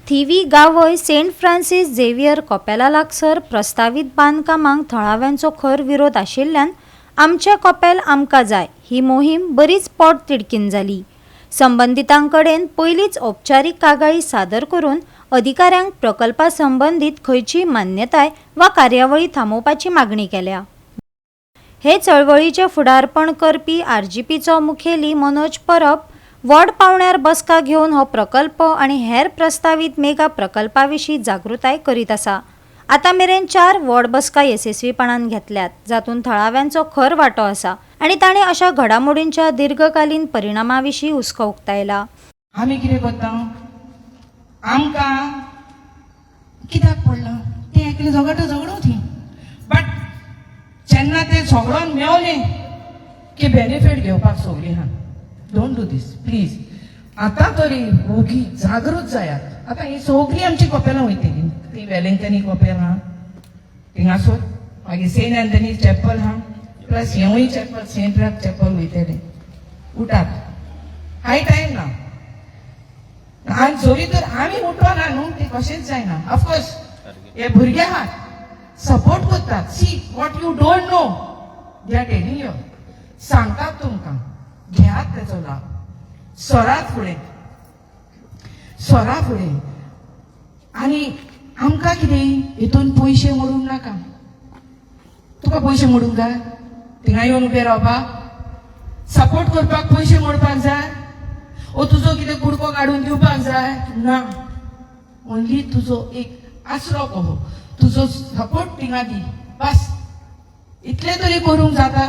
थिवी गांवय saint Francis Xavier कोपेला लागसार प्रस्तावित बांदकामांक थळाव्यांचो खर विरोध आशिल्ल्यान आमचे कोपेल आमकां जाय ही मोहीम बरीच पोट तिडकीन जाली। संबंधितांकडेन पयलींच औपचारीक कागाळी सादर करून अधिकाऱ्यांक प्रकल्पा संबंधीत खंयचीय मान्यताय वा कार्यावळी थांबोवपाची मागणी केल्या। हे चळवळीचे फुडारपण करपी आरजीपीचो मुखेली मनोज परब वॉर्ड पावण्यार बसका घेवन हो प्रकल्प आनी हेर प्रस्तावित मेगा प्रकल्पाविशीं जागृताय करीत आसा। आता मेरेन 4 वॉर्ड बसका येसस्वीपणान घेतल्यात, जातूंत थळाव्यांचो खर वांटो आसा आनी ताणें अशा घडामोडींच्या दीर्घकालीन परिणामाविशीं हुस्को उक्तायला। आमी कितें करता, आमकां कित्याक पडलां तें एकलें झगडूं थी, बट जेन्ना तें झगडोन मेवलें की बेनिफीट घेवपाक सगळीं हा। Don't do these please. आतां तरी ओगी जागृत जायात। आतां ही सगळीं आमची कोपेलां वयतलीं, ती वेलेंकनी कोपेल हा थिंगासोर, मागीर सेंट एंथनी चॅपल हा, प्लस हेवूय चॅपल सेंट रॅक चॅपल वयतलें। उठात, हाय टायम ना आनी जोरी तर आमी उठोना न्हू तें कशेंच जायना। ऑफकोर्स हे भुरगे आहात सपोर्ट करतात। See what you don't know they are telling you, सांगतात तुमकां, घेयात तेचो लाभ। सोरात फुडें आनी आमकां कितें हितून पयशे मोडूंक नाका। तुका पयशे मोडूंक जाय, थिंगा येवन उबे रावपाक, सपोर्ट करपाक पयशे मोडपाक जाय, ओ तुजो कितें कुडको काडून दिवपाक जाय ना। ओन्ली तुजो एक आसरो कहो, तुजो सपोर्ट थिंगा दी, बस इतलें तरी करूंक जाता।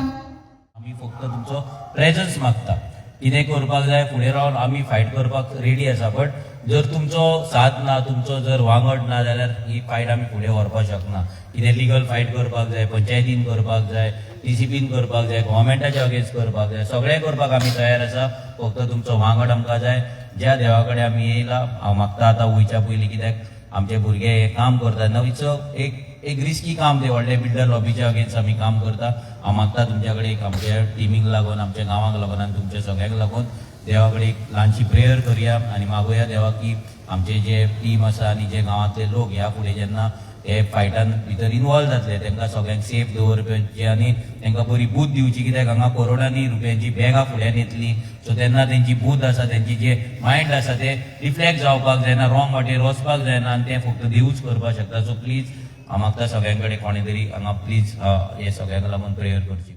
आमी फक्त तुमचो प्रेझन्स मागता, कितें करपाक जाय फुडें रावन आमी फायट करपाक रेडी आसा। बट जर तुमचो साथ ना, तुमचो जर वांगड ना जाल्यार ही फायट आमी फुडें व्हरपाक शकना। कितें लिगल फायट करपाक जाय, पंचायतीन करपाक जाय, टीसीपीन करपाक जाय, गव्हर्मेंटाच्या अगेन्स्ट करपाक जाय, सगळें करपाक आमी तयार आसा। फक्त तुमचो वांगड आमकां जाय। ज्या देवा कडेन आमी येयला, हांव मागता आतां वयच्या पयलीं, कित्याक आमचे भुरगे हे काम करतात नवीचो एक रिस्की काम, ते व्हडले बिल्डर लॉबीच्या अगेन्स्ट आमी काम करता। हांव मागता तुमच्या कडेन एक आमच्या टिमीक लागून, आमच्या गांवाक लागून आनी तुमच्या सगळ्यांक लागून देवा कडेन एक ल्हानशी प्रेयर करया आनी मागुया देवा की आमचे जे टीम आसा आनी जे गांवांतले लोक ह्या फुडें जेन्ना हे फायटान भितर इनवॉल्व जातले, तांकां सगळ्यांक सेफ दवरपाची आनी तांकां बरी बूथ दिवची। कित्याक हांगा करोडांनी रुपयांची बॅगां फुड्यान येतली, सो तेन्ना तेंची बूथ आसा, तेंची जे मायंड आसा ते रिफ्लेक्ट जावपाक जायना, रॉंग वाटेर वचपाक जायना आनी ते फक्त देवूच करपाक शकता। सो प्लीज हांव मागता सगळ्यां कडेन कोणे तरी हांगा प्लीज हे सगळ्यांक लागून प्रेयर करची।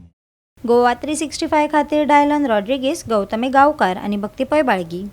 गोवा 365 खातीर डायलन रॉड्रिगीस, गौतमी गांवकार आनी भक्ती पै बाळगी।